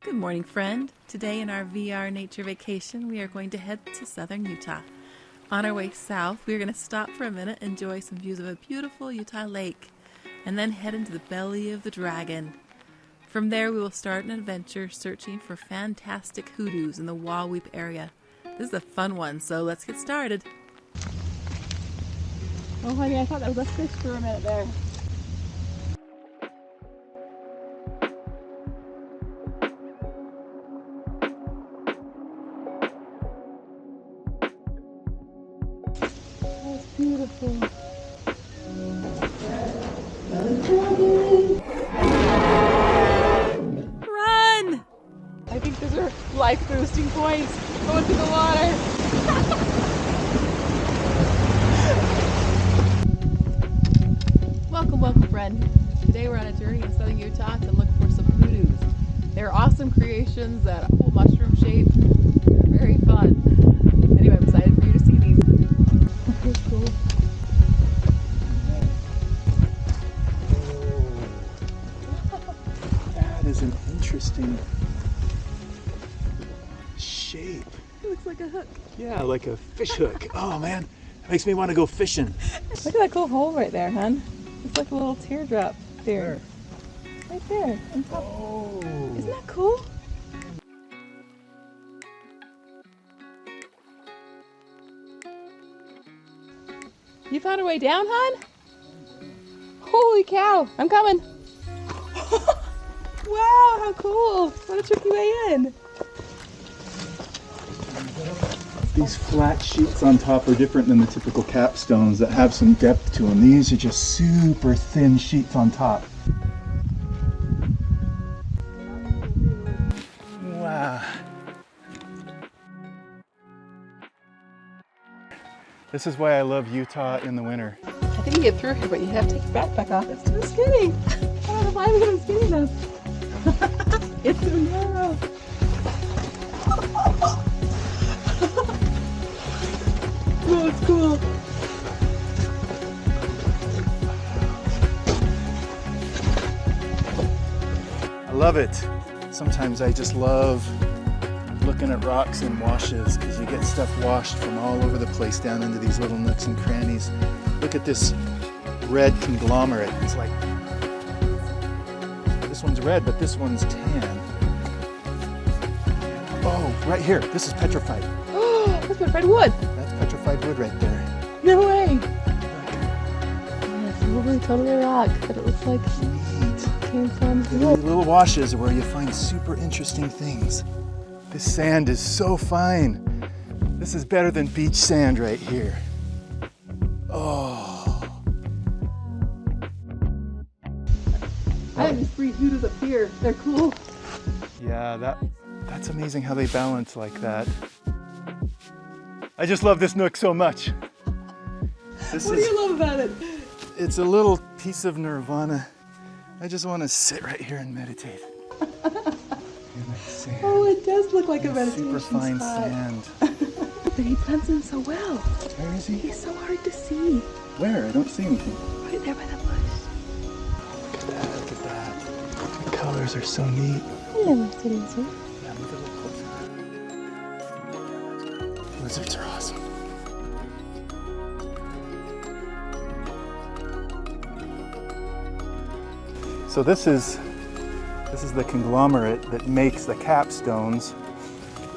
Good morning, friend. Today in our VR Nature vacation, we are going to head to southern Utah. On our way south, we are going to stop for a minute, enjoy some views of a beautiful Utah lake, and then head into the belly of the dragon. From there, we will start an adventure searching for fantastic hoodoos in the Wahweep area. This is a fun one, so let's get started. Oh honey, I thought that was a fish for a minute there. That's beautiful. Run! I think those are life boosting points. Go into the water. Welcome friend. Today we're on a journey in southern Utah to look for some hoodoos. They're awesome creations that are cool mushroom shape. They're very fun. Anyway, I'm excited for you to see these. That's cool. That is an interesting shape. It looks like a hook. Yeah, like a fish hook. Oh man, that makes me want to go fishing. Look at that cool hole right there, hon. It's like a little teardrop there. Right there on top. Oh. Isn't that cool? You found a way down, hon? Holy cow, I'm coming. Wow, how cool. What a tricky way in. These flat sheets on top are different than the typical capstones that have some depth to them. These are just super thin sheets on top. Wow. This is why I love Utah in the winter. I think you can get through here, but you have to take your backpack off. It's too skinny. I don't know why I'm getting skinny enough. It's too narrow. Oh, it's cool. I love it. Sometimes I just love looking at rocks and washes because you get stuff washed from all over the place down into these little nooks and crannies. Look at this red conglomerate. It's like, this one's red, but this one's tan. Oh, right here. This is petrified. Oh, that's petrified wood. That's petrified wood right there. No way. Yeah, it's totally a rock, but it looks like it came from These wood. little washes are where you find super interesting things. This sand is so fine. This is better than beach sand right here. Oh. I have these 3 hoodoos up here. They're cool. Yeah, that's amazing how they balance like that. I just love this nook so much. What do you love about it? It's a little piece of nirvana. I just want to sit right here and meditate. Oh, it does look like a meditation Super fine spot. sand. But he blends in so well. Where is he? He's so hard to see. Where? I don't see anything. Right there by the bush. Look at that, look at that. The colors are so neat. Hello, Mr. Lizard. Yeah, move a little closer. Lizards are awesome. So this is the conglomerate that makes the capstones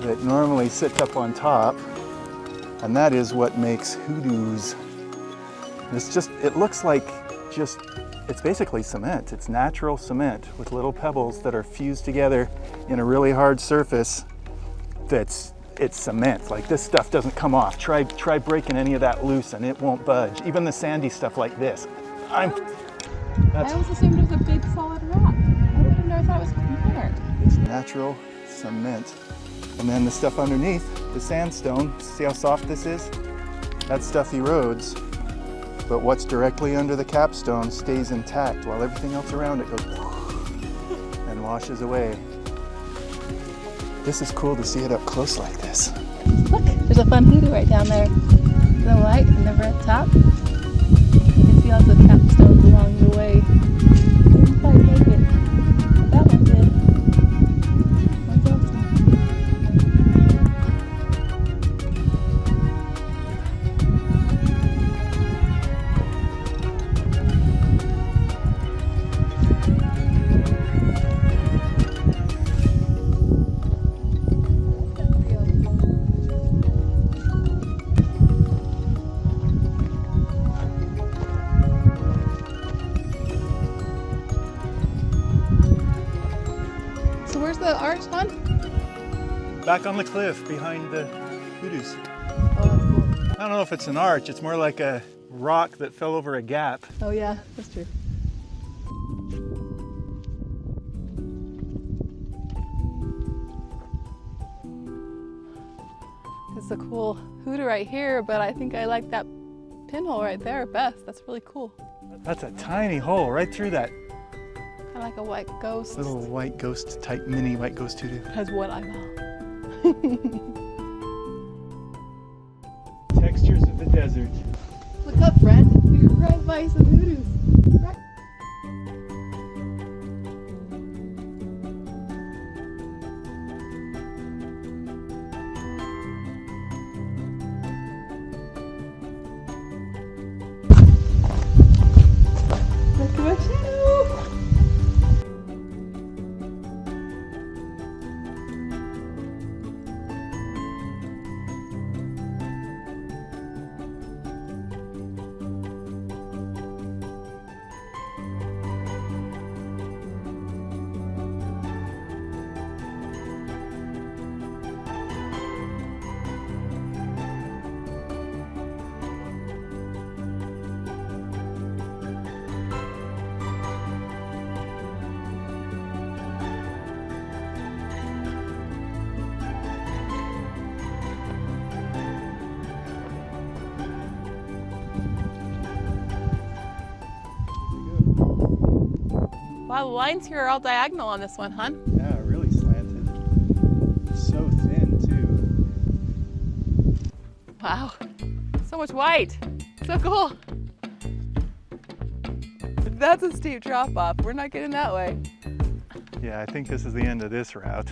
that normally sit up on top, and that is what makes hoodoos. It looks like it's basically cement. It's natural cement with little pebbles that are fused together in a really hard surface it's cement. Like, this stuff doesn't come off. Try breaking any of that loose and it won't budge. Even the sandy stuff like this. I always assumed it was a big solid rock. I didn't know if that was water. It's natural cement. And then the stuff underneath, the sandstone, see how soft this is? That stuff erodes, but what's directly under the capstone stays intact while everything else around it goes and washes away. This is cool to see it up close like this. Look, there's a fun hoodoo right down there. The white and the red top. You can see lots of capstones along the way. Didn't quite make it, but that one did. the arch, hon? Back on the cliff behind the Hoodoos. Oh, that's cool. I don't know if it's an arch, it's more like a rock that fell over a gap. Oh yeah, that's true. It's a cool hoodoo right here, but I think I like that pinhole right there best. That's really cool. That's a tiny hole right through that Kind of like a white ghost. little white ghost type mini white ghost hoodoo. Has one eyeball. Textures of the desert. Look up, friend. You're right by some hoodoos. Right. Look at my channel. Wow, the lines here are all diagonal on this one, hon. Yeah, really slanted. So thin too. Wow, so much white. So cool. That's a steep drop off. We're not getting that way. Yeah, I think this is the end of this route.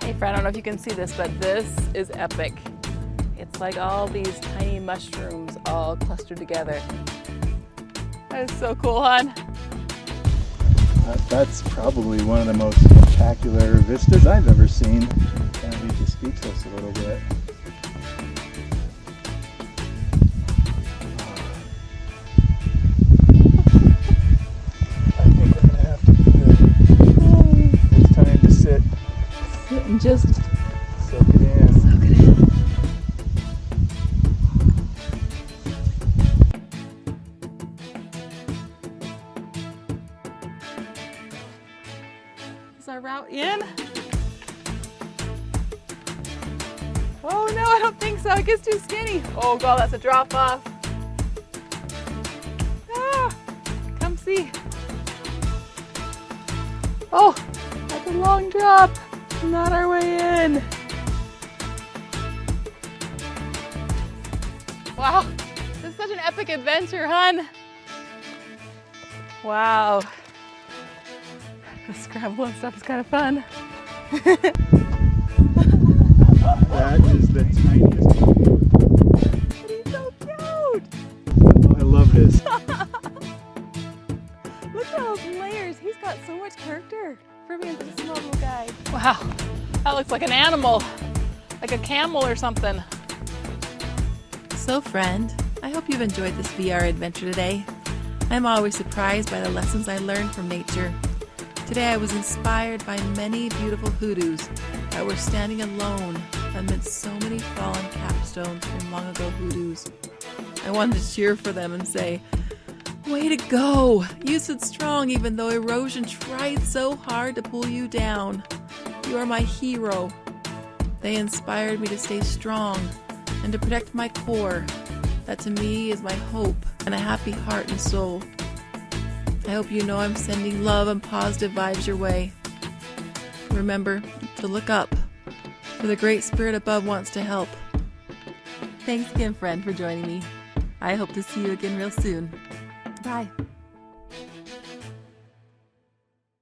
Hey friend, I don't know if you can see this, but this is epic. It's like all these tiny mushrooms all clustered together. That is so cool, hon. That's probably one of the most spectacular vistas I've ever seen. Kind of leaves you speechless a little bit. I think we're gonna have to do the. It's time to sit. Sit and just Soak it in. soak it in. Is our route in? Oh no, I don't think so. It gets too skinny. Oh god, that's a drop off. Ah, come see. Oh, that's a long drop. Not our way in. Wow, this is such an epic adventure, hon. Wow. The scramble and stuff is kind of fun. That is the tiniest one. He's so cute. Oh, I love this. Look at those layers. He's got so much character for being such a small little guy. Wow, that looks like an animal, like a camel or something. So friend, I hope you've enjoyed this VR adventure today. I'm always surprised by the lessons I learned from nature. Today I was inspired by many beautiful hoodoos that were standing alone amidst so many fallen capstones from long ago hoodoos. I wanted to cheer for them and say, way to go! You stood strong even though erosion tried so hard to pull you down. You are my hero. They inspired me to stay strong and to protect my core. That to me is my hope and a happy heart and soul. I hope you know I'm sending love and positive vibes your way. Remember to look up, for the great spirit above wants to help. Thanks again, friend, for joining me. I hope to see you again real soon. Bye.